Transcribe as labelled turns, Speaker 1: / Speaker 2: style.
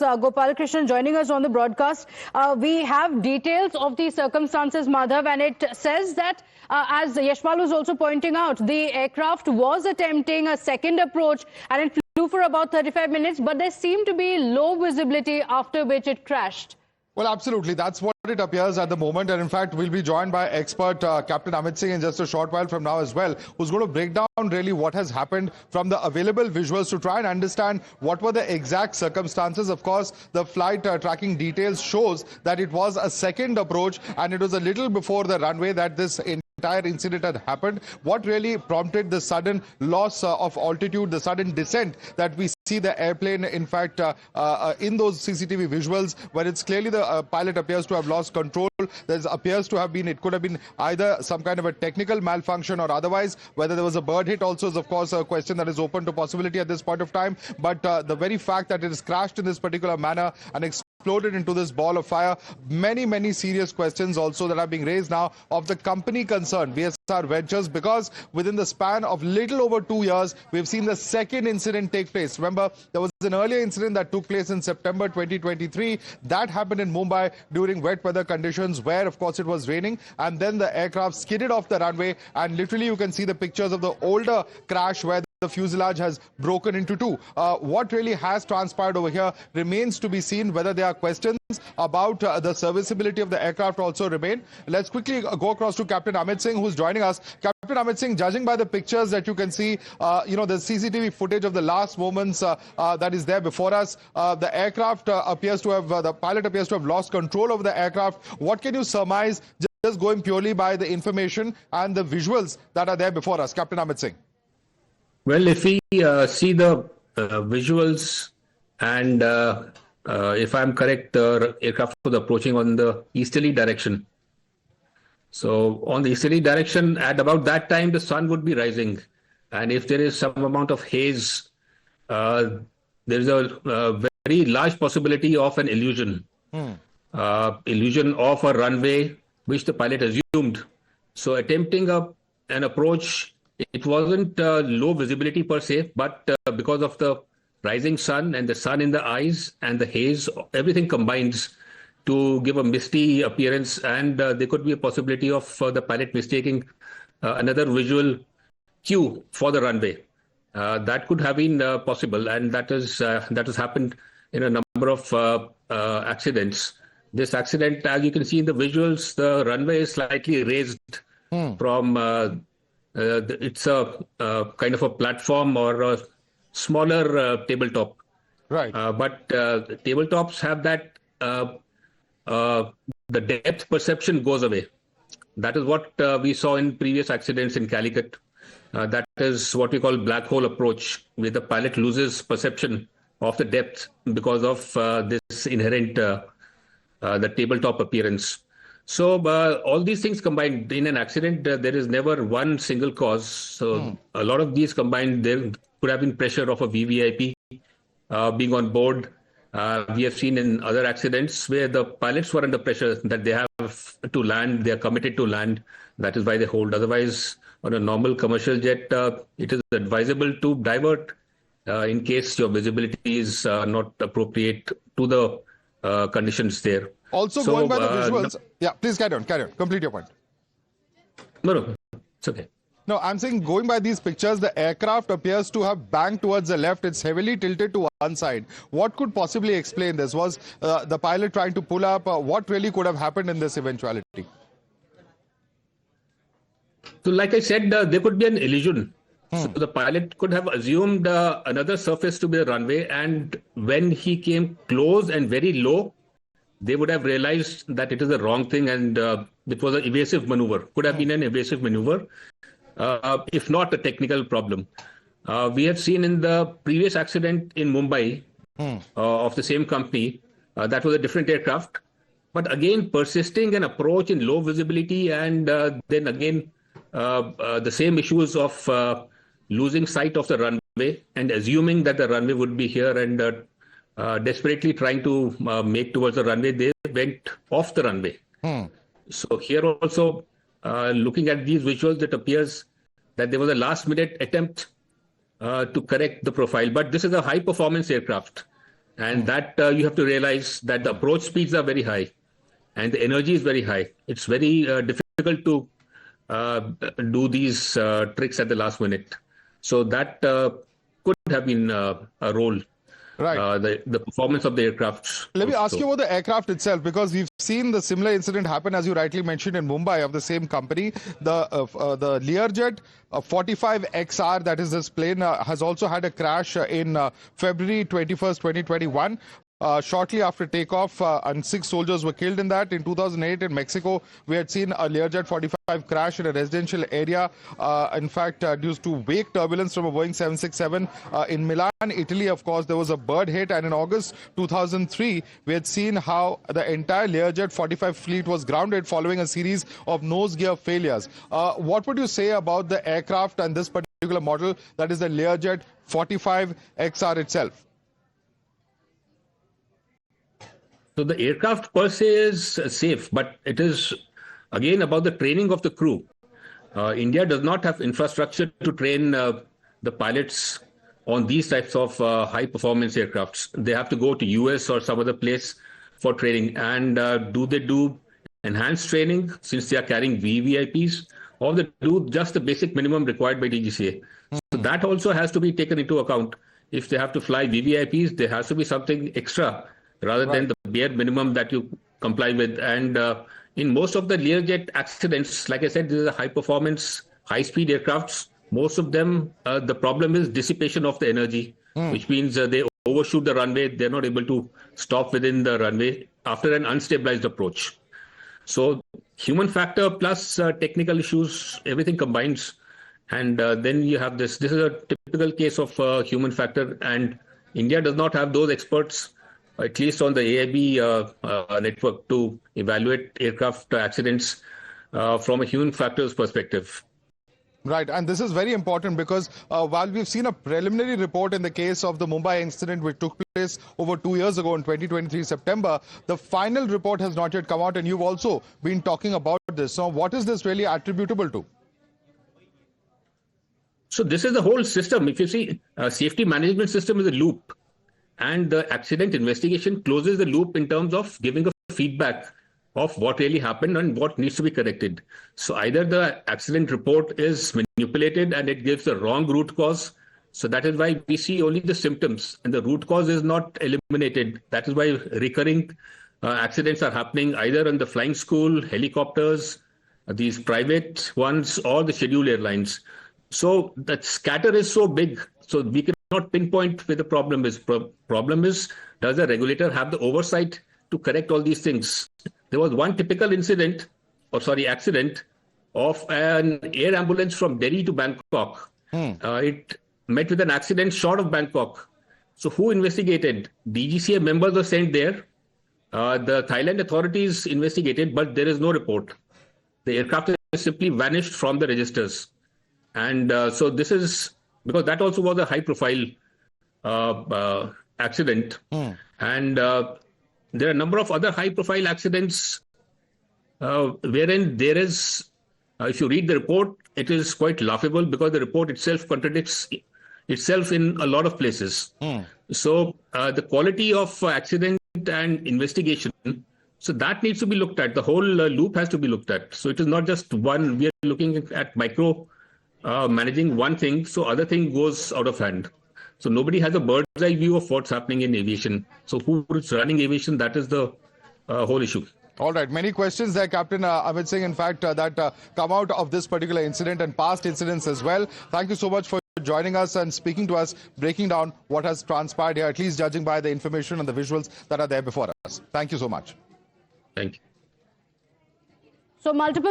Speaker 1: Gopal Krishnan joining us on the broadcast. We have details of the circumstances, Madhav, and it says that, as Yashpal was also pointing out, the aircraft was attempting a second approach and it flew for about 35 minutes, but there seemed to be low visibility after which it crashed.
Speaker 2: Well, absolutely. That's what it appears at the moment. And in fact, we'll be joined by expert Captain Amit Singh in just a short while from now as well, who's going to break down really what has happened from the available visuals to try and understand what were the exact circumstances. Of course, the flight tracking details shows that it was a second approach and it was a little before the runway that this entire incident had happened. What really prompted the sudden loss of altitude, the sudden descent that we see the airplane, in fact, in those CCTV visuals, where it's clearly the pilot appears to have lost control. There appears to have been, it could have been either some kind of a technical malfunction or otherwise. Whether there was a bird hit also is, of course, a question that is open to possibility at this point of time. But the very fact that it has crashed in this particular manner and exploded into this ball of fire, many serious questions also that are being raised now of the company concerned, VSR Ventures, because within the span of little over 2 years, we've seen the second incident take place. Remember, there was an earlier incident that took place in September 2023. That happened in Mumbai during wet weather conditions where, of course, it was raining. And then the aircraft skidded off the runway. And literally, you can see the pictures of the older crash where the fuselage has broken into two. What really has transpired over here remains to be seen. Whether there are questions about the serviceability of the aircraft also remain. Let's quickly go across to Captain Amit Singh, who's joining us. Captain Amit Singh, judging by the pictures that you can see, the CCTV footage of the last moments that is there before us, the aircraft appears to have, the pilot appears to have lost control of the aircraft. What can you surmise, just going purely by the information and the visuals that are there before us, Captain Amit Singh?
Speaker 3: Well, if we see the visuals and if I'm correct, the aircraft was approaching on the easterly direction. So on the easterly direction, at about that time, the sun would be rising. And if there is some amount of haze, there is a very large possibility of an illusion. Illusion of a runway, which the pilot assumed. So attempting an approach, it wasn't low visibility per se, but because of the rising sun and the sun in the eyes and the haze, everything combines to give a misty appearance, and there could be a possibility of the pilot mistaking another visual cue for the runway. That could have been possible, and that has happened in a number of accidents. This accident, as you can see in the visuals, the runway is slightly raised from it's a kind of a platform or a smaller tabletop.
Speaker 2: Right.
Speaker 3: But tabletops have that, the depth perception goes away. That is what we saw in previous accidents in Calicut. That is what we call black hole approach, where the pilot loses perception of the depth because of this inherent, the tabletop appearance. So all these things combined in an accident, there is never one single cause. So a lot of these combined, there could have been pressure of a VVIP being on board. We have seen in other accidents where the pilots were under pressure that they have to land, they are committed to land. That is why they hold. Otherwise, on a normal commercial jet, it is advisable to divert in case your visibility is not appropriate to the conditions there.
Speaker 2: Also, going by the visuals, yeah, please carry on, complete your point.
Speaker 3: No, it's okay.
Speaker 2: No, I'm saying going by these pictures, the aircraft appears to have banked towards the left. It's heavily tilted to one side. What could possibly explain this? Was the pilot trying to pull up? What really could have happened in this eventuality?
Speaker 3: So like I said, there could be an illusion. So the pilot could have assumed another surface to be the runway, and when he came close and very low, they would have realized that it is the wrong thing, and it was an evasive maneuver. Could have been an evasive maneuver, if not a technical problem. We have seen in the previous accident in Mumbai of the same company, that was a different aircraft. But again, persisting an approach in low visibility, and then again, the same issues of losing sight of the runway and assuming that the runway would be here, and desperately trying to make towards the runway, they went off the runway. So here also, looking at these visuals, it appears that there was a last minute attempt to correct the profile. But this is a high performance aircraft. And that you have to realize that the approach speeds are very high and the energy is very high. It's very difficult to do these tricks at the last minute. So that could have been a role.
Speaker 2: Right.
Speaker 3: The performance of the aircraft.
Speaker 2: Let me ask you about the aircraft itself, because we've seen the similar incident happen, as you rightly mentioned, in Mumbai of the same company. The Learjet 45XR, that is this plane, has also had a crash in February 21st, 2021. Shortly after takeoff, and 6 soldiers were killed in that. In 2008 in Mexico, we had seen a Learjet 45 crash in a residential area. In fact, due to wake turbulence from a Boeing 767. In Milan, Italy, of course, there was a bird hit. And in August 2003, we had seen how the entire Learjet 45 fleet was grounded following a series of nose gear failures. What would you say about the aircraft and this particular model, that is the Learjet 45XR itself?
Speaker 3: So the aircraft per se is safe, but it is again about the training of the crew. India does not have infrastructure to train the pilots on these types of high performance aircrafts. They have to go to US or some other place for training. And do they do enhanced training since they are carrying VVIPs, or they do just the basic minimum required by DGCA? So that also has to be taken into account. If they have to fly VVIPs, there has to be something extra rather than the bare minimum that you comply with. And in most of the Learjet accidents, like I said, these are high performance, high speed aircrafts. Most of them, the problem is dissipation of the energy, which means they overshoot the runway. They're not able to stop within the runway after an unstabilized approach. So human factor plus technical issues, everything combines. And then you have this. This is a typical case of human factor. And India does not have those experts, at least on the AIB network, to evaluate aircraft accidents from a human factors perspective.
Speaker 2: Right, and this is very important because while we've seen a preliminary report in the case of the Mumbai incident, which took place over 2 years ago in 2023 September, the final report has not yet come out, and you've also been talking about this. So what is this really attributable to?
Speaker 3: So this is the whole system. If you see, safety management system is a loop. And the accident investigation closes the loop in terms of giving a feedback of what really happened and what needs to be corrected. So either the accident report is manipulated and it gives the wrong root cause. So that is why we see only the symptoms and the root cause is not eliminated. That is why recurring accidents are happening either on the flying school, helicopters, these private ones, or the scheduled airlines. So that scatter is so big. So we cannot pinpoint where the problem is. Problem is, does the regulator have the oversight to correct all these things? There was one typical accident of an air ambulance from Delhi to Bangkok. It met with an accident short of Bangkok. So who investigated? DGCA members were sent there. The Thailand authorities investigated, but there is no report. The aircraft has simply vanished from the registers. And so this is because that also was a high profile accident. And there are a number of other high profile accidents wherein there is, if you read the report, it is quite laughable because the report itself contradicts itself in a lot of places. So the quality of accident and investigation, so that needs to be looked at. The whole loop has to be looked at. So it is not just one. We are looking at micro managing one thing, so other thing goes out of hand. So nobody has a bird's eye view of what's happening in aviation. So who is running aviation? That is the whole issue.
Speaker 2: All right, many questions there, Captain Amit Singh, in fact, that come out of this particular incident and past incidents as well. Thank you so much for joining us and speaking to us, breaking down what has transpired here, at least judging by the information and the visuals that are there before us. Thank you so much.
Speaker 3: Thank you.
Speaker 1: So multiple